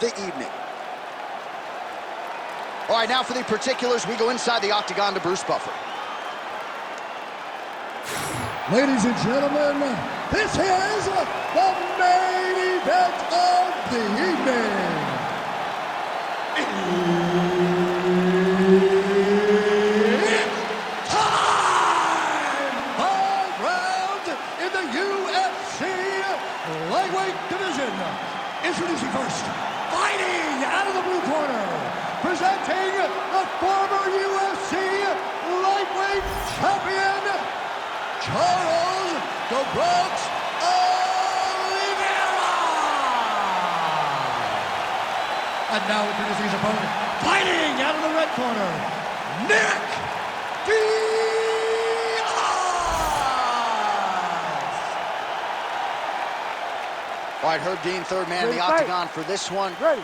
the evening. All right, now for the particulars, we go inside the octagon to Bruce Buffer. Ladies and gentlemen, this is the main event of the evening. It's time! 5 rounds in the UFC lightweight division. Introducing first, fighting out of the blue corner, presenting the former UFC lightweight champion, Charles "The Bronx" Olivera! And now introducing his opponent, fighting out of the red corner, Nick Diaz! All right, Herb Dean, third man in the octagon for this one. Ready.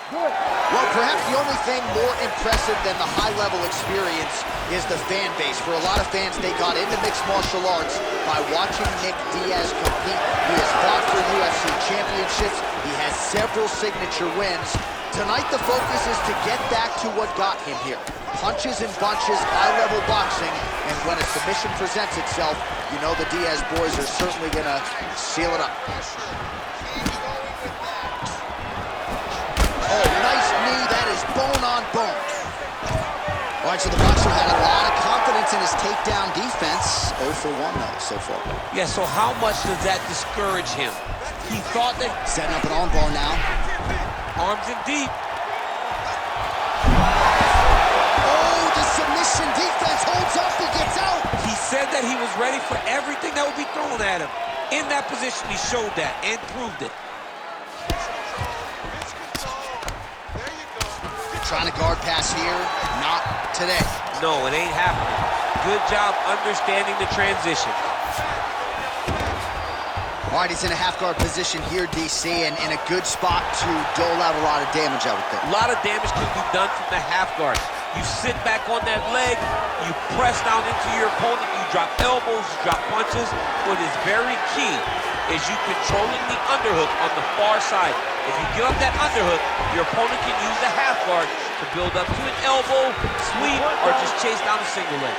Good. Well, perhaps the only thing more impressive than the high-level experience is the fan base. For a lot of fans, they got into mixed martial arts by watching Nick Diaz compete. He has fought for UFC championships. He has several signature wins. Tonight, the focus is to get back to what got him here. Punches and bunches, high-level boxing, and when a submission presents itself, you know the Diaz boys are certainly going to seal it up. Oh, nice knee. That is bone on bone. All right, so the boxer had a lot of confidence in his takedown defense. 0 for 1, though, so far. Yeah, so how much does that discourage him? He thought that... Setting up an armbar now. Arms in deep. Oh, the submission defense holds up. He gets out. He said that he was ready for everything that would be thrown at him. In that position, he showed that and proved it. Trying to guard pass here, not today. No, it ain't happening. Good job understanding the transition. All right, he's in a half-guard position here, DC, and in a good spot to dole out a lot of damage, I would think. A lot of damage can be done from the half guard. You sit back on that leg, you press down into your opponent, you drop elbows, you drop punches. What is very key is you controlling the underhook on the far side. If you give up that underhook, your opponent can use the half guard to build up to an elbow, sweep, or just chase down a single leg.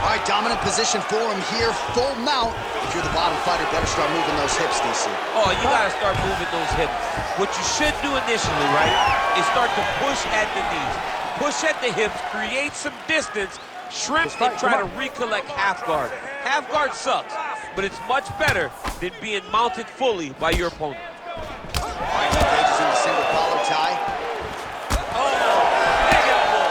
All right, dominant position for him here, full mount. If you're the bottom fighter, better start moving those hips, DC. Oh, you gotta start moving those hips. What you should do initially, right, is start to push at the knees. Push at the hips, create some distance, shrimp, and try to recollect half guard. Half guard sucks, but it's much better than being mounted fully by your opponent. All right, he engages in the single collar tie. Oh, big elbow.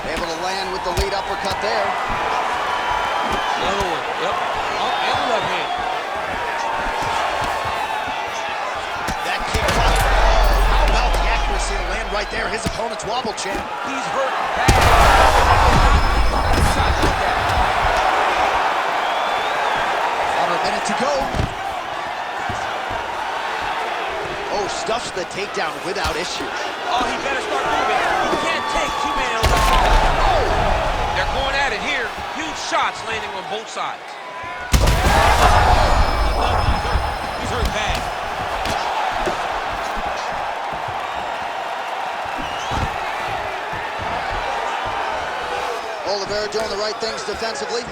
Able to land with the lead uppercut there. Another one, yep. Up and the left hand. That kick block. Oh, how about the accuracy to land right there? His opponent's wobble champ. He's hurt bad. Under a minute to go. Oh, stuffs the takedown without issue. Oh, he better start moving. He can't take too many of those. Oh! They're going at it here. Huge shots landing on both sides. He's hurt bad. Olivera doing the right things defensively.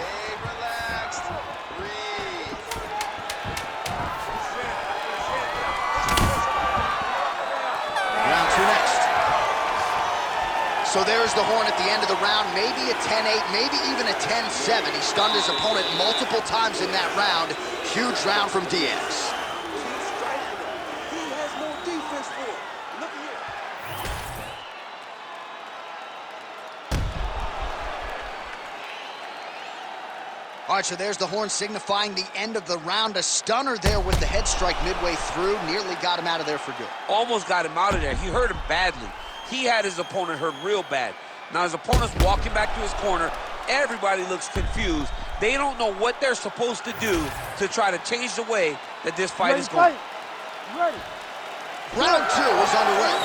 Round 2 next. So there's the horn at the end of the round. Maybe a 10-8, maybe even a 10-7. He stunned his opponent multiple times in that round. Huge round from Diaz. He has no defense for it. Look at here. All right, so there's the horn signifying the end of the round. A stunner there with the head strike midway through. Nearly got him out of there for good. Almost got him out of there. He hurt him badly. He had his opponent hurt real bad. Now his opponent's walking back to his corner. Everybody looks confused. They don't know what they're supposed to do to try to change the way that this fight is going. Ready. Round 2 is underway.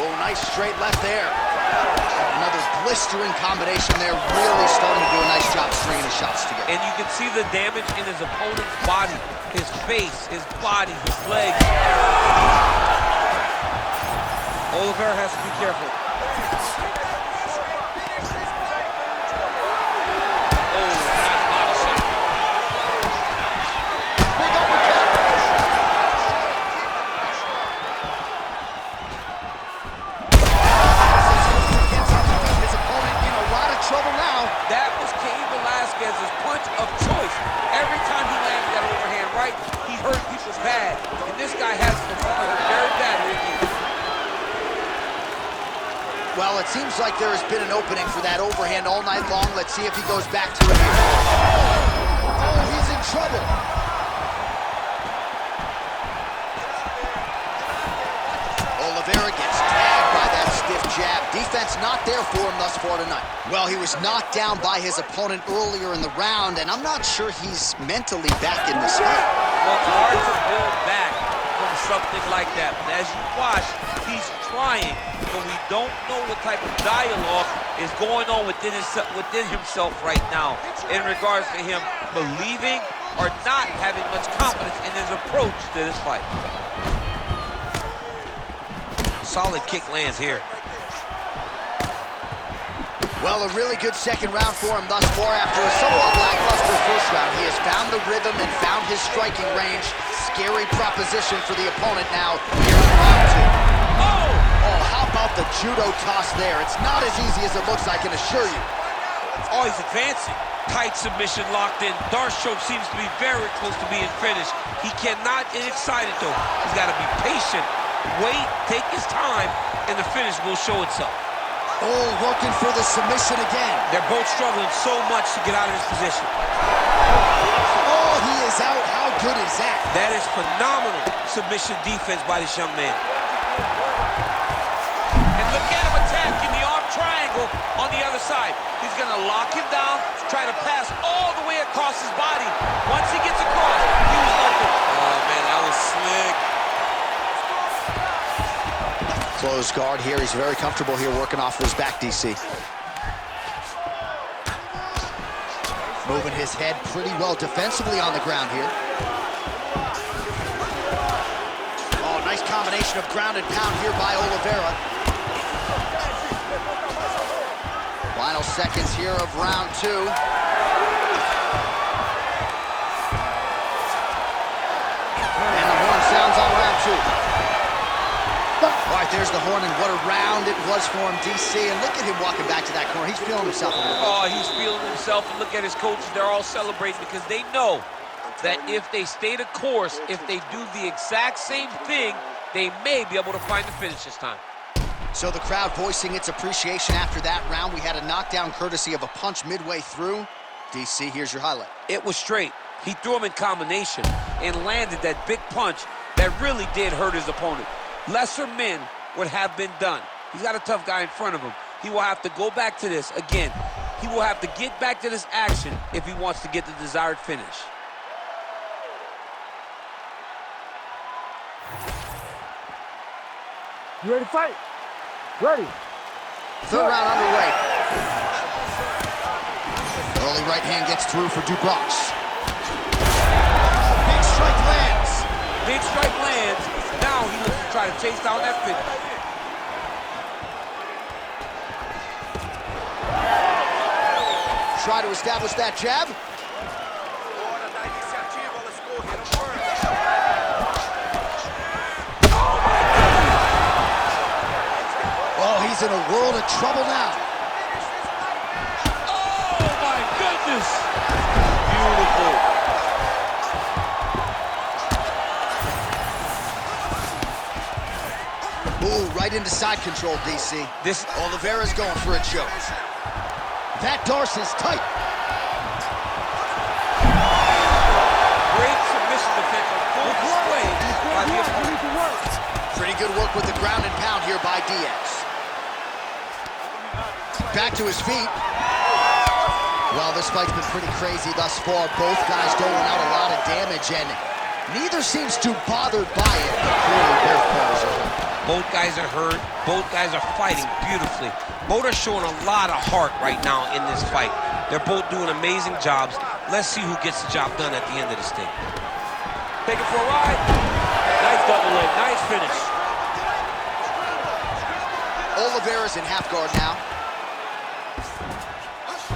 Oh, nice straight left there. blistering combination there, really starting to do a nice job stringing the shots together. And you can see the damage in his opponent's body, his face, his body, his legs. Olivera has to be careful. Punch of choice. Every time he landed that overhand right, he hurt people's bad. And this guy has the hurt very badly. Well, it seems like there has been an opening for that overhand all night long. Let's see if he goes back to it here. Oh, he's in trouble. Olivera gets tagged by that stiff jab. Defense not there for him thus far tonight. Well, he was knocked down by his opponent earlier in the round, and I'm not sure he's mentally back in this fight. Well, it's hard to build back from something like that. But as you watch, he's trying, but we don't know what type of dialogue is going on within himself right now in regards to him believing or not having much confidence in his approach to this fight. Solid kick lands here. Well, a really good second round for him thus far. After a somewhat lackluster first round, he has found the rhythm and found his striking range. Scary proposition for the opponent now here in round two. Oh, how about the judo toss there? It's not as easy as it looks, I can assure you. Oh, he's advancing. Tight submission locked in. Darshok seems to be very close to being finished. He cannot get excited, though. He's got to be patient. Wait, take his time, and the finish will show itself. Oh, working for the submission again. They're both struggling so much to get out of this position. Oh, he is out. How good is that? That is phenomenal submission defense by this young man. And look at him attacking the arm triangle on the other side. He's going to lock him down, try to pass all the way across his body. Once he gets across, he was open. Oh, man, that was slick. Close guard here. He's very comfortable here working off of his back, DC. Moving his head pretty well defensively on the ground here. Oh, nice combination of ground and pound here by Olivera. Final seconds here of round two. And the horn sounds on round two. All right, there's the horn, and what a round it was for him, DC. And look at him walking back to that corner. He's feeling himself a little bit. Oh, he's feeling himself, and look at his coaches. They're all celebrating because they know that if they stay the course, if they do the exact same thing, they may be able to find the finish this time. So the crowd voicing its appreciation after that round. We had a knockdown courtesy of a punch midway through. DC, here's your highlight. It was straight. He threw him in combination and landed that big punch that really did hurt his opponent. Lesser men would have been done. He's got a tough guy in front of him. He will have to go back to this. Again, he will have to get back to this action if he wants to get the desired finish. You ready to fight? Ready. Third round underway. Early right hand gets through for Dubois. Big strike lands. Big strike lands. Now he looks to try to chase down that finish. Try to establish that jab. Oh, he's in a world of trouble now. Oh, my goodness. Beautiful. Ooh, right into side control, DC. This Olivera's going for a choke. That Darcy's tight. great submission defense on full display by the opponent. Pretty good work with the ground and pound here by Diaz. Back to his feet. Well, this fight's been pretty crazy thus far. Both guys doling out a lot of damage, and neither seems too bothered by it. But clearly both players are hurt. Both guys are hurt. Both guys are fighting beautifully. Both are showing a lot of heart right now in this fight. They're both doing amazing jobs. Let's see who gets the job done at the end of this thing. Take it for a ride. Nice double leg. Nice finish. Olivera's in half guard now.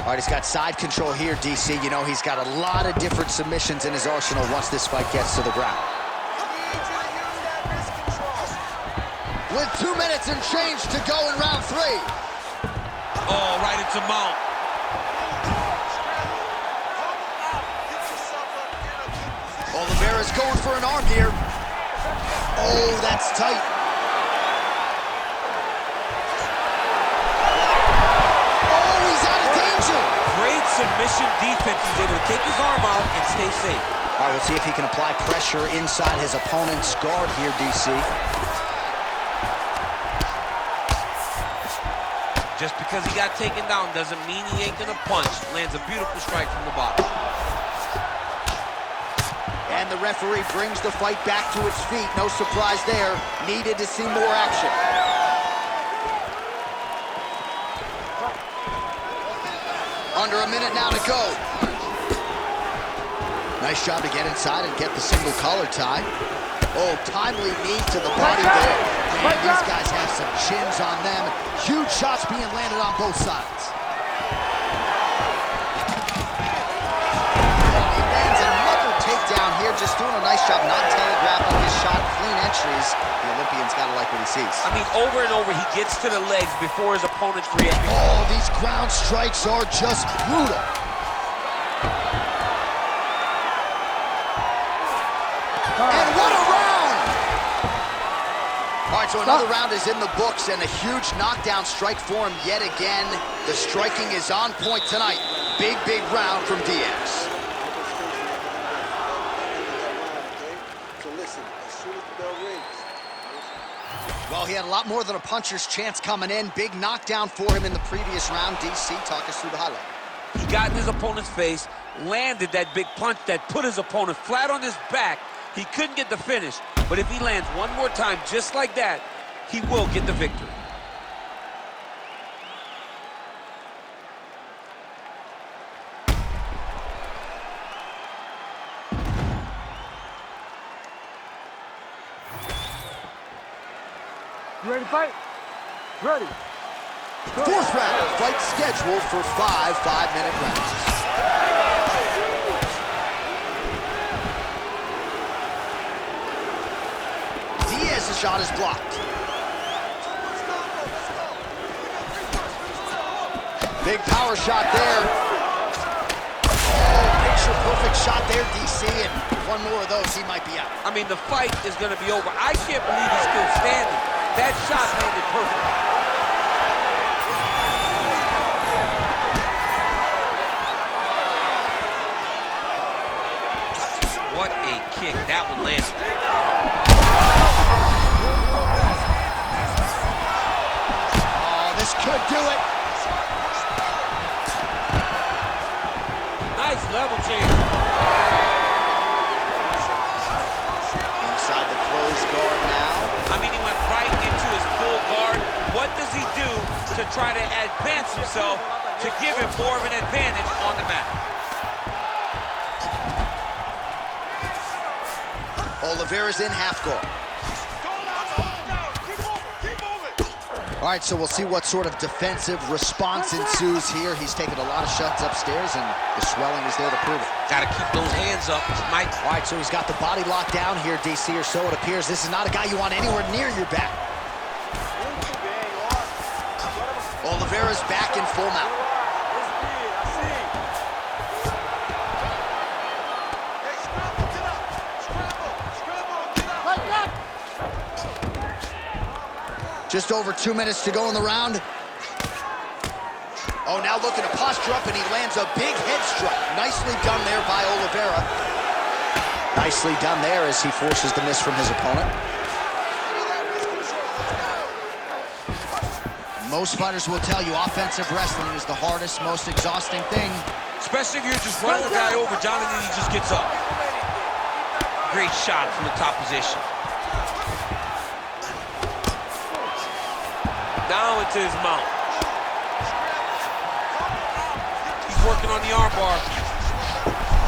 All right, he's got side control here, DC. You know, he's got a lot of different submissions in his arsenal once this fight gets to the ground. With 2 minutes and change to go in round 3. Oh, right into mount. Olivera's going for an arm here. Oh, that's tight. Oh, he's out of danger. Great submission defense. He's able to take his arm out and stay safe. All right, we'll see if he can apply pressure inside his opponent's guard here, DC. Just because he got taken down doesn't mean he ain't gonna punch. Lands a beautiful strike from the bottom. And the referee brings the fight back to its feet. No surprise there. Needed to see more action. Under a minute now to go. Nice job to get inside and get the single collar tie. Oh, timely knee to the body there. Man, these guys have some chins on them. Huge shots being landed on both sides. Oh, he lands another takedown here, just doing a nice job not telegraphing his shot. Clean entries. The Olympian's got to like what he sees. I mean, over and over, he gets to the legs before his opponent's reaction. Oh, these ground strikes are just brutal. And what a round! All right, so another round is in the books and a huge knockdown strike for him yet again. The striking is on point tonight. Big, big round from Diaz. So listen, as soon as the bell rings. Well, he had a lot more than a puncher's chance coming in. Big knockdown for him in the previous round. DC, talk us through the highlight. He got in his opponent's face, landed that big punch that put his opponent flat on his back. He couldn't get the finish, but if he lands one more time just like that, he will get the victory. You ready to fight? Ready. Fourth round, fight scheduled for 5 5-minute rounds. Diaz's shot is blocked. Big power shot there. Oh, picture perfect shot there, DC, and one more of those, he might be out. I mean, the fight is going to be over. I can't believe he's still standing. That shot landed perfect. What a kick. That one landed. Oh, this could do it. Nice level change. Inside the closed guard now. I mean, he went right into his full guard. What does he do to try to advance himself to give him more of an advantage on the mat? Olivera's in half guard. All right, so we'll see what sort of defensive response ensues here. He's taken a lot of shots upstairs, and the swelling is there to prove it. Got to keep those hands up, Mike. All right, so he's got the body locked down here, DC, or so it appears. This is not a guy you want anywhere near your back. Olivera's back in full mount. Just over 2 minutes to go in the round. Oh, now looking to posture up, and he lands a big head strike. Nicely done there by Olivera. Nicely done there as he forces the miss from his opponent. Most fighters will tell you offensive wrestling is the hardest, most exhausting thing. Especially if you're just running the guy over, Jonathan, he just gets up. Great shot from the top position. Now into his mount. He's working on the armbar.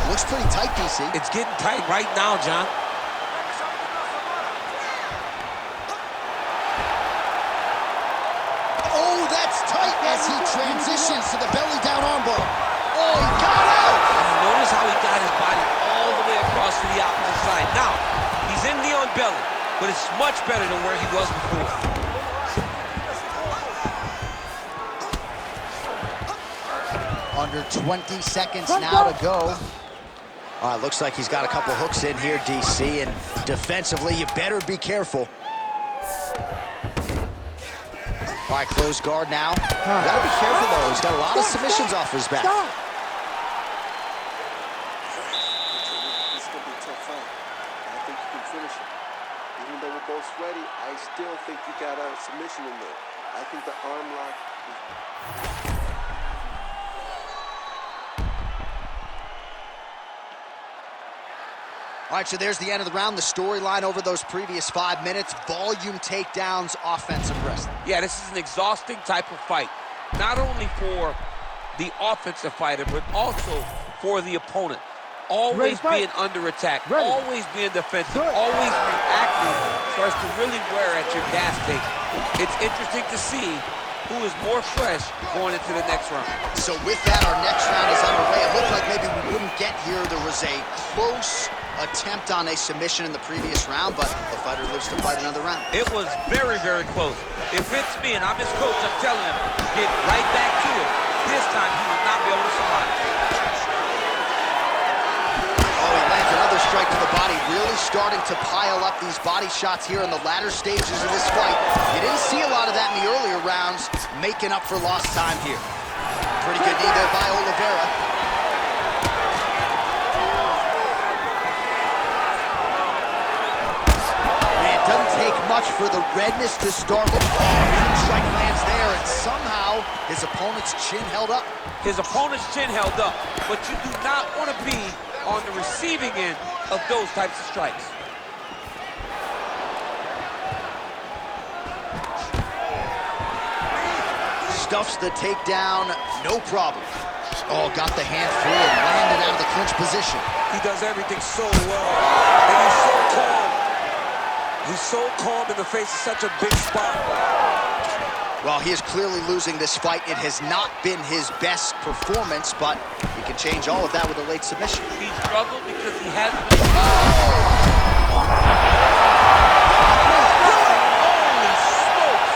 Looks pretty tight, DC. It's getting tight right now, John. Oh, that's tight as he transitions to the belly down armbar. Oh, he got out! Notice how he got his body all the way across to the opposite side. Now, he's in the on belly, but it's much better than where he was before. Under 20 seconds now to go. All right, looks like he's got a couple hooks in here, DC, and defensively, you better be careful. All right, closed guard now. Gotta be careful, though. He's got a lot of submissions off his back. This is going to be a tough fight. I think you can finish it. Even though we're both sweaty, I still think you got a submission in there. I think the arm lock is... All right, so there's the end of the round. The storyline over those previous 5 minutes. Volume takedowns, offensive wrestling. Yeah, this is an exhausting type of fight. Not only for the offensive fighter, but also for the opponent. Always being under attack, always being defensive, always reacting starts to really wear at your gas tank. It's interesting to see who is more fresh going into the next round. So with that, our next round is underway. It looked like maybe we wouldn't get here. There was a close attempt on a submission in the previous round, but the fighter lives to fight another round. It was very, very close. If it's me and I'm his coach, I'm telling him, get right back to it. This time, he will not be able to survive. Oh, he lands another strike to the body, really starting to pile up these body shots here in the latter stages of this fight. You didn't see a lot of that in the earlier rounds, making up for lost time here. Pretty good knee there by Olivera. Doesn't take much for the redness to start with. Oh, strike lands there, and somehow his opponent's chin held up. His opponent's chin held up, but you do not want to be on the receiving end of those types of strikes. Stuffs the takedown, no problem. Oh, got the hand free and landed out of the clinch position. He does everything so well, and he's so calm. He's so calm in the face of such a big spot. Well, he is clearly losing this fight. It has not been his best performance, but he can change all of that with a late submission. He struggled because he hasn't been... Holy smokes!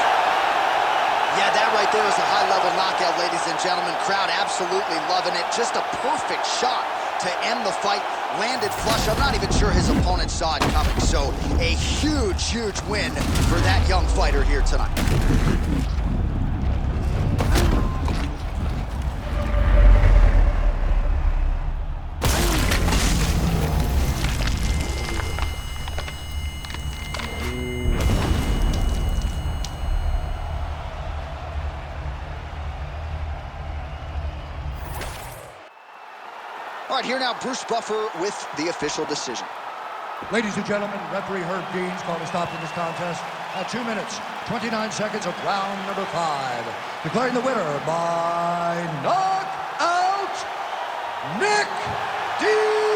Yeah, that right there is a high-level knockout, ladies and gentlemen. Crowd absolutely loving it. Just a perfect shot to end the fight. Landed flush. I'm not even sure his opponent saw it coming. So a huge, huge win for that young fighter here tonight. All right, here now, Bruce Buffer with the official decision. Ladies and gentlemen, referee Herb Deans called a stop to this contest at 2 minutes, 29 seconds of round number 5. Declaring the winner by knockout, Nick Diaz.